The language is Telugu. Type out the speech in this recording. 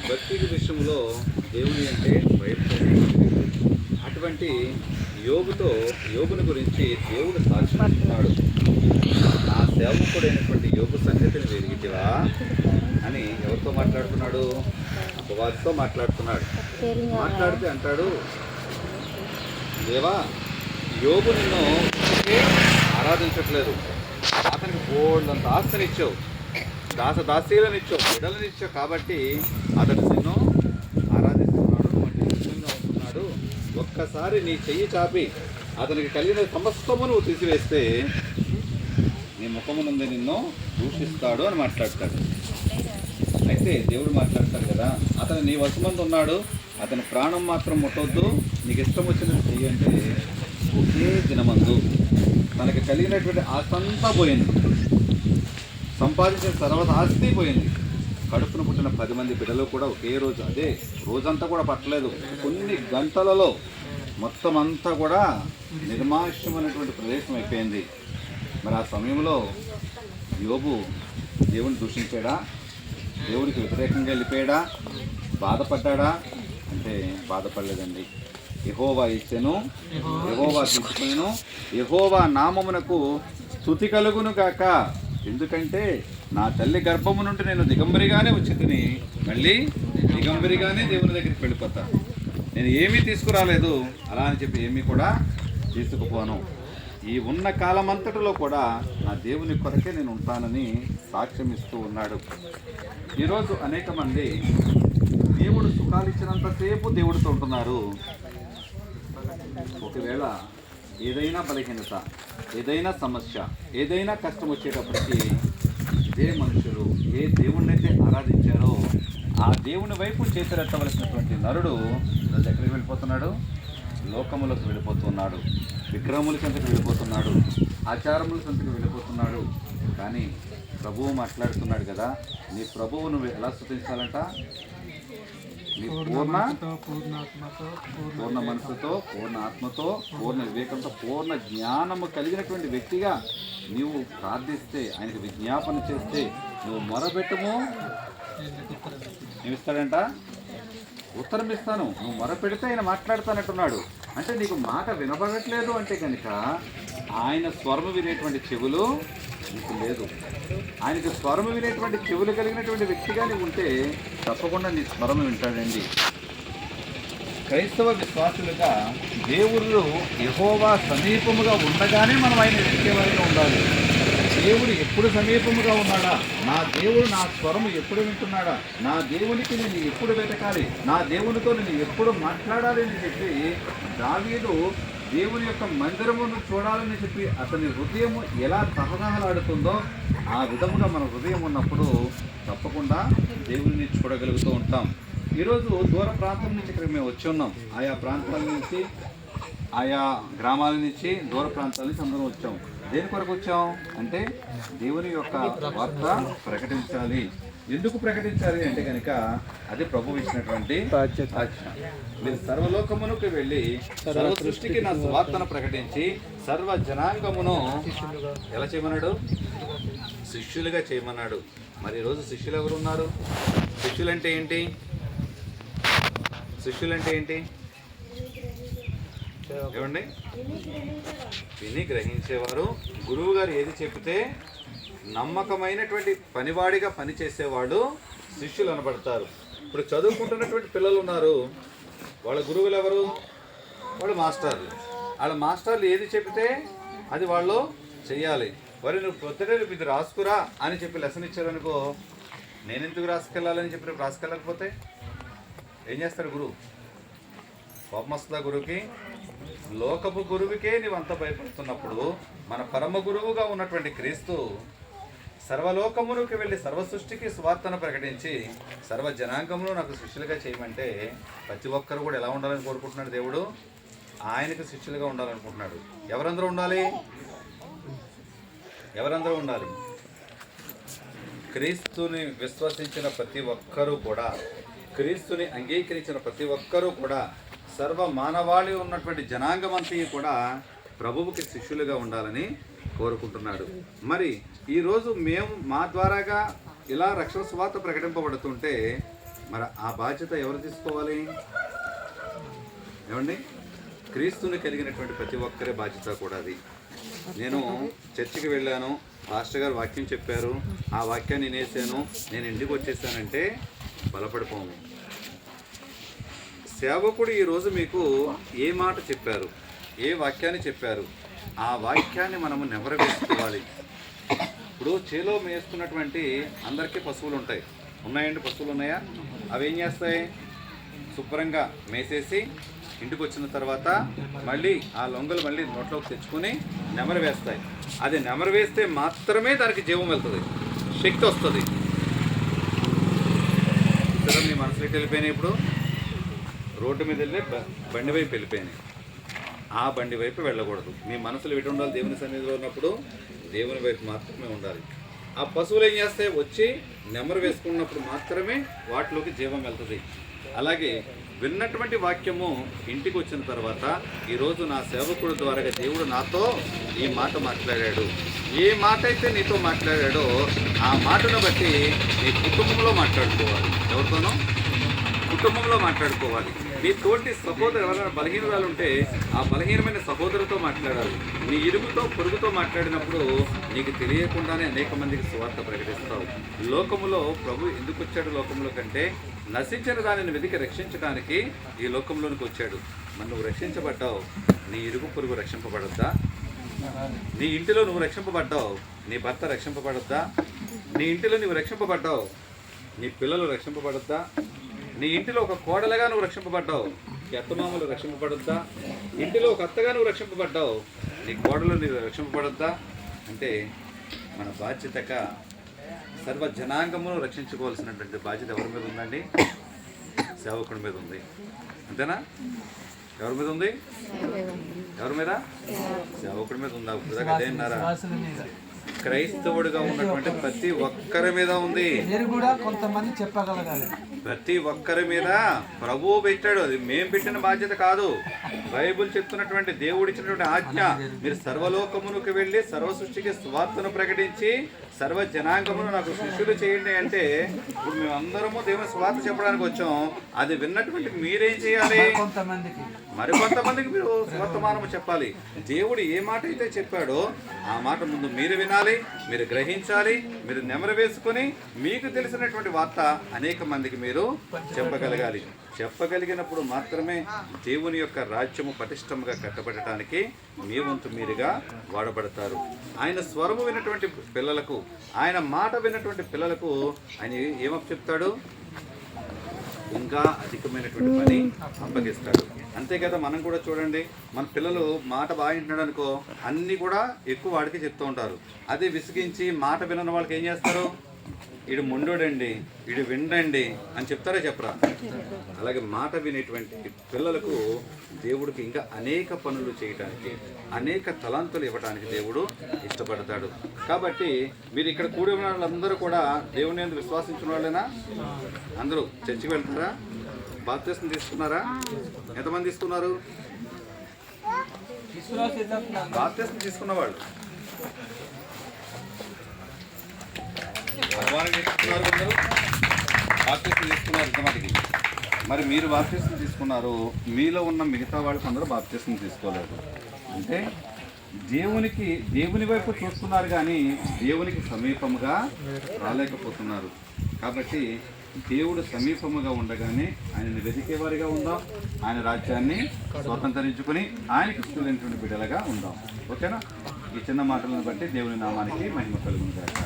భక్తి విషయంలో దేవుని అంటే భయపడే అటువంటి యోబుని గురించి దేవుడు సాక్షిస్తున్నాడు. నా సేవకుడైనటువంటి యోబు సంగతిని వెలిగిటివా అని ఎవరితో మాట్లాడుతున్నాడు? అపవాదితో మాట్లాడుతున్నాడు. మాట్లాడితే అంటాడు, దేవా, యోబు నిన్ను ఆరాధించట్లేదు, అతనికి బోల్డంత ఆస్తినిచ్చావు, దాసీలనిచ్చావు, బిడ్డలనిచ్చావు, కాబట్టి అతడు నిన్ను ఆరాధిస్తున్నాడు, ఉంటున్నాడు. ఒక్కసారి నీ చెయ్యి చాపి అతనికి కలిగిన సమస్తము నువ్వు తీసివేస్తే నీ ముఖము నుండి నిన్ను దూషిస్తాడు అని మాట్లాడతాడు. అయితే దేవుడు మాట్లాడతాడు కదా, అతను నీ వశమందు ఉన్నాడు, అతని ప్రాణం మాత్రం ముట్టొద్దు, నీకు ఇష్టం వచ్చినట్టు చెయ్యి అంటే ఒకే దినమందు తనకి కలిగినటువంటి ఆస్తంతా పోయింది, సంపాదించిన తర్వాత ఆస్తి పోయింది. కడుపున పుట్టిన 10 మంది బిడ్డలు కూడా ఒకే రోజు, అదే రోజంతా కూడా పట్టలేదు, కొన్ని గంటలలో మొత్తం అంతా కూడా నిర్మానుష్యమైనటువంటి ప్రదేశం అయిపోయింది. మరి ఆ సమయంలో యోబు దేవుని దూషించాడా? దేవునికి వ్యతిరేకంగా వెళ్ళిపోయాడా? బాధపడ్డాడా అంటే బాధపడలేదండి. యెహోవా ఇచ్చెను, యెహోవా తీసుకునేను, యెహోవా నామమునకు స్తుతి కలుగును గాక. ఎందుకంటే నా తల్లి గర్భము నుండి నేను దిగంబరిగానే వచ్చి తిని మళ్ళీ దిగంబరిగానే దేవుని దగ్గరికి వెళ్ళిపోతా. నేను ఏమీ తీసుకురాలేదు, అలా అని చెప్పి ఏమీ కూడా తీసుకుపోను. ఈ ఉన్న కాలమంతటిలో కూడా నా దేవుని కొరకే నేను ఉంటానని సాక్ష్యం ఇస్తూ ఉన్నాడు. ఈరోజు అనేక మంది దేవుడు సుఖాలు ఇచ్చినంతసేపు దేవుడితో ఉంటున్నారు. ఒకవేళ ఏదైనా బలహీనత, ఏదైనా సమస్య, ఏదైనా కష్టం వచ్చేటప్పటికి ఇదే మనుషులు ఏ దేవుణ్ణైతే ఆరాధించారో ఆ దేవుని వైపు చేతులెత్తవలసినటువంటి నరుడు ఎక్కడికి వెళ్ళిపోతున్నాడు? లోకములకు వెళ్ళిపోతున్నాడు, విగ్రహముల చెంతకు వెళ్ళిపోతున్నాడు, ఆచారముల చెంతకు వెళ్ళిపోతున్నాడు. కానీ ప్రభువు మాట్లాడుతున్నాడు కదా, నీ ప్రభువు నువ్వు ఎలా స్తుతించాలంట? నీ పూర్ణ మనసుతో, పూర్ణ ఆత్మతో, పూర్ణ వివేకంతో, పూర్ణ జ్ఞానము కలిగినటువంటి వ్యక్తిగా నీవు ప్రార్థిస్తే, ఆయనకు విజ్ఞాపన చేస్తే, నువ్వు మొరపెట్టము, ఏమిస్తాడంట? ఉత్తరం ఇస్తాను. నువ్వు మొరపెడితే ఆయన మాట్లాడతానంటున్నాడు. అంటే నీకు మాట వినబడట్లేదు అంటే కనుక ఆయన స్వరము వినేటువంటి చెవులు నీకు లేదు. ఆయనకు స్వరము వినేటువంటి చెవులు కలిగినటువంటి వ్యక్తిగా నీవు ఉంటే తప్పకుండా నీ స్వరము వింటాడండి. క్రైస్తవ విశ్వాసులుగా దేవుళ్ళు యెహోవా సమీపముగా ఉండగానే మనం ఆయన వెతికేవారిగా ఉండాలి. దేవుడు ఎప్పుడు సమీపముగా ఉన్నాడా? నా దేవుడు నా స్వరము ఎప్పుడు వింటున్నాడా? నా దేవునికి నేను ఎప్పుడు వెతకాలి? నా దేవునితో నేను ఎప్పుడు మాట్లాడాలి అని చెప్పి దావీదు దేవుని యొక్క మందిరమును చూడాలని చెప్పి అతని హృదయము ఎలా తహతహలాడుతుందో ఆ విధముగా మన హృదయం ఉన్నప్పుడు తప్పకుండా దేవుని చూడగలుగుతూ ఉంటాం. ఈరోజు దూర ప్రాంతం నుంచి ఇక్కడ మేము వచ్చి ఉన్నాం. ఆయా ప్రాంతాల నుంచి, ఆయా గ్రామాల నుంచి, దూర ప్రాంతాల నుంచి అందరం వచ్చాం. దేని కొరకు వచ్చాం అంటే దేవుని యొక్క వార్త ప్రకటించాలి. ఎందుకు ప్రకటించాలి అంటే కనుక అది ప్రభువు ఇచ్చినటువంటి ఆజ్ఞ. మీరు సర్వలోకమునకు వెళ్ళి సర్వ సృష్టికి నా సువార్తను ప్రకటించి సర్వ జనాంగమును ఎలా చేయమన్నాడు? శిష్యులుగా చేయమన్నాడు. మరి ఈరోజు శిష్యులు ఎవరు ఉన్నారు? శిష్యులంటే ఏంటి? శిష్యులంటే ఏంటి ఏమండి? విని గ్రహించేవారు. గురువు గారు ఏది చెప్తే నమ్మకమైనటువంటి పనివాడిగా పనిచేసేవాడు శిష్యులు అనబడతారు. ఇప్పుడు చదువుకుంటున్నటువంటి పిల్లలు ఉన్నారు, వాళ్ళ గురువులు ఎవరు? వాళ్ళు మాస్టర్లు. వాళ్ళ మాస్టర్లు ఏది చెప్తే అది వాళ్ళు చెయ్యాలి. మరి నువ్వు పొద్దుటే ఇది రాసుకురా అని చెప్పి లెసన్ ఇచ్చారనుకో, నేను ఎందుకు రాసుకెళ్ళాలని చెప్పి రాసుకెళ్ళకపోతే ఏం చేస్తాడు గురువు? కోపం వస్తుందా గురువుకి? లోకపు గురువుకే నీవంతా భయపడుతున్నప్పుడు మన పరమ గురువుగా ఉన్నటువంటి క్రీస్తు సర్వలోకమునికి వెళ్ళి సర్వ సృష్టికి స్వార్థను ప్రకటించి సర్వ జనాంగమును నాకు శిష్యులుగా చేయమంటే ప్రతి ఒక్కరు కూడా ఎలా ఉండాలని కోరుకుంటున్నాడు దేవుడు? ఆయనకు శిష్యులుగా ఉండాలనుకుంటున్నాడు. ఎవరందరూ ఉండాలి? ఎవరందరూ ఉండాలి? క్రీస్తుని విశ్వసించిన ప్రతి ఒక్కరూ కూడా, క్రీస్తుని అంగీకరించిన ప్రతి ఒక్కరూ కూడా, సర్వ మానవాళి ఉన్నటువంటి జనాంగమంతా కూడా ప్రభువుకి శిష్యులుగా ఉండాలని కోరుకుంటున్నాడు. మరి ఈరోజు మేము మా ద్వారాగా ఇలా రక్షణ సువార్త ప్రకటింపబడుతుంటే మరి ఆ బాధ్యత ఎవరు తీసుకోవాలి? ఏమండి, క్రీస్తుని కలిగినటువంటి ప్రతి ఒక్కరి బాధ్యత కూడా అది. నేను చర్చికి వెళ్ళాను, పాస్టర్ గారు వాక్యం చెప్పారు, ఆ వాక్యాన్ని నేనేసాను, నేను ఇంటికి వచ్చేసానంటే బలపడిపోము. సేవకుడు ఈరోజు మీకు ఏ మాట చెప్పారు, ఏ వాక్యాన్ని చెప్పారు, ఆ వాక్యాన్ని మనము నెవరవేసుకోవాలి. ఇప్పుడు చేలో మేస్తున్నటువంటి అందరికీ పశువులు ఉంటాయి. ఉన్నాయండి? పశువులు ఉన్నాయా? అవి ఏం చేస్తాయి? శుభ్రంగా మేసేసి ఇంటికి వచ్చిన తర్వాత మళ్ళీ ఆ లొంగలు మళ్ళీ నోట్లోకి తెచ్చుకొని నెమరు వేస్తాయి. అది నెమరు వేస్తే మాత్రమే దానికి జీవం వెళ్తుంది, శక్తి వస్తుంది. సరే, మీ మనసులోకి వెళ్ళిపోయినాయి. ఇప్పుడు రోడ్డు మీద వెళ్ళి బండి వైపు వెళ్ళిపోయినాయి. ఆ బండి వైపు వెళ్ళకూడదు. మీ మనసులో ఎటు ఉండాలి? దేవుని సన్నిధిలో ఉన్నప్పుడు దేవుని వైపు మాత్రమే ఉండాలి. ఆ పశువులు ఏం చేస్తాయి? వచ్చి నెమరు వేసుకున్నప్పుడు మాత్రమే వాటిలోకి జీవం వెళ్తుంది. అలాగే విన్నటువంటి వాక్యము ఇంటికి వచ్చిన తర్వాత ఈరోజు నా సేవకుడు ద్వారా దేవుడు నాతో ఈ మాట మాట్లాడాడు. ఏ మాట అయితే నీతో మాట్లాడాడో ఆ మాటను బట్టి నీ కుటుంబంలో మాట్లాడుకోవాలి. ఎవరితోనో కుటుంబంలో మాట్లాడుకోవాలి. నీ తోటి సహోదరు ఎవరైనా బలహీనరాలు ఉంటే ఆ బలహీనమైన సహోదరుతో మాట్లాడాలి. నీ ఇరుగుతో పొరుగుతో మాట్లాడినప్పుడు నీకు తెలియకుండానే అనేక మందికి సువార్త ప్రకటిస్తావు. లోకములో ప్రభు ఎందుకు వచ్చాడు? లోకంలో కంటే నశించిన దానిని వెతికి రక్షించడానికి ఈ లోకంలోనికి వచ్చాడు. మరి నువ్వు రక్షించబడ్డావు, నీ ఇరుగు పొరుగు రక్షింపబడద్దా? నీ ఇంటిలో నువ్వు రక్షింపబడ్డావు, నీ భర్త రక్షింపబడద్దా? నీ ఇంటిలో నువ్వు రక్షింపబడ్డావు, నీ పిల్లలు రక్షింపబడద్దా? నీ ఇంటిలో ఒక కోడలుగా నువ్వు రక్షింపబడ్డావు, నీ అత్తమామలు రక్షింపబడద్దా? ఇంటిలో ఒక అత్తగా నువ్వు రక్షింపబడ్డావు, నీ కోడలు నీవు రక్షింపబడద్దా? అంటే మన బాధ్యతగా సర్వ జనాంగమును రక్షించుకోవాల్సినటువంటి బాధ్యత ఎవరి మీద ఉందండి? సేవకుడి మీద ఉంది. అంతేనా? ఎవరి మీద ఉంది? ఎవరి మీద? సేవకుడి మీద ఉందా? ఇప్పుడు అదే అన్నారా? క్రైస్తవుడిగా ఉన్నటువంటి ప్రతి ఒక్కరి మీద ఉంది. కొంతమంది చెప్పగలగాలి. ప్రతి ఒక్కరి మీద ప్రభువు పెట్టాడు. అది మేము పెట్టిన బాధ్యత కాదు. బైబిల్ చెప్తున్నటువంటి దేవుడు ఇచ్చినటువంటి ఆజ్ఞ, మీరు సర్వలోకమునకు వెళ్ళి సర్వ సృష్టికి స్వార్థను ప్రకటించి సర్వ జనాంగమును నాకు శిష్యులు చేయండి అంటే, ఇప్పుడు మేమందరము దేవుని స్వార్థ చెప్పడానికి వచ్చాం. అది విన్నటువంటి మీరేం చేయాలి? మరికొంతమందికి మీరు స్వర్తమానము చెప్పాలి. దేవుడు ఏ మాట అయితే చెప్పాడో ఆ మాట ముందు మీరు వినాలి, మీరు గ్రహించాలి, మీరు నెమరు వేసుకొని మీకు తెలిసినటువంటి వార్త అనేక మందికి మీరు చెప్పగలగాలి. చెప్పగలిగినప్పుడు మాత్రమే దేవుని యొక్క రాజ్యము పటిష్టంగా కట్టబడటానికి మీ వంతు మీరుగా వాడబడతారు. ఆయన స్వరము విన్నటువంటి పిల్లలకు, ఆయన మాట విన్నటువంటి పిల్లలకు ఆయన ఏమని చెప్తాడు? ఇంకా అధికమైనటువంటి పని అప్పగిస్తాడు. అంతే కదా, మనం కూడా చూడండి, మన పిల్లలు మాట బాగా వింటున్నాడు అనుకో, అన్నీ కూడా ఎక్కువ వాడికి చెప్తూ ఉంటారు. అదే విసిగించి మాట వినని వాళ్ళకి ఏం చేస్తారు? వీడు మొండోడండి, వీడు విండండి అని చెప్తారా? చెప్పరా? అలాగే మాట వినేటువంటి పిల్లలకు దేవుడికి ఇంకా అనేక పనులు చేయటానికి, అనేక తలాంతులు ఇవ్వడానికి దేవుడు ఇష్టపడతాడు. కాబట్టి మీరు ఇక్కడ కూడి ఉన్న వాళ్ళందరూ కూడా దేవుని యందు విశ్వాసించిన వాళ్ళేనా? అందరూ చర్చికి వెళ్తారా? బాప్తిస్మం తీసుకున్నారా? ఎంతమంది తీసుకున్నారు? బాప్తిస్మం తీసుకున్న వాళ్ళు బాప్తిస్మం తీసుకున్నారు ఇంతమటికి. మరి మీరు బాప్తిస్మం తీసుకున్నారు, మీలో ఉన్న మిగతా వాళ్ళకి అందరూ బాప్తిస్మం తీసుకోలేదు. అంటే దేవుని వైపు చూస్తున్నారు కానీ దేవునికి సమీపముగా రాలేకపోతున్నారు. కాబట్టి దేవుడు సమీపముగా ఉండగానే ఆయనను వెతికేవారిగా ఉందాం, ఆయన రాజ్యాన్ని స్వతంత్రించుకుని ఆయనకి ఇష్టమైనటువంటి బిడ్డలుగా ఉందాం. ఓకేనా? ఈ చిన్న మాటలను బట్టి దేవుని నామానికి మహిమ కలుగును గాక.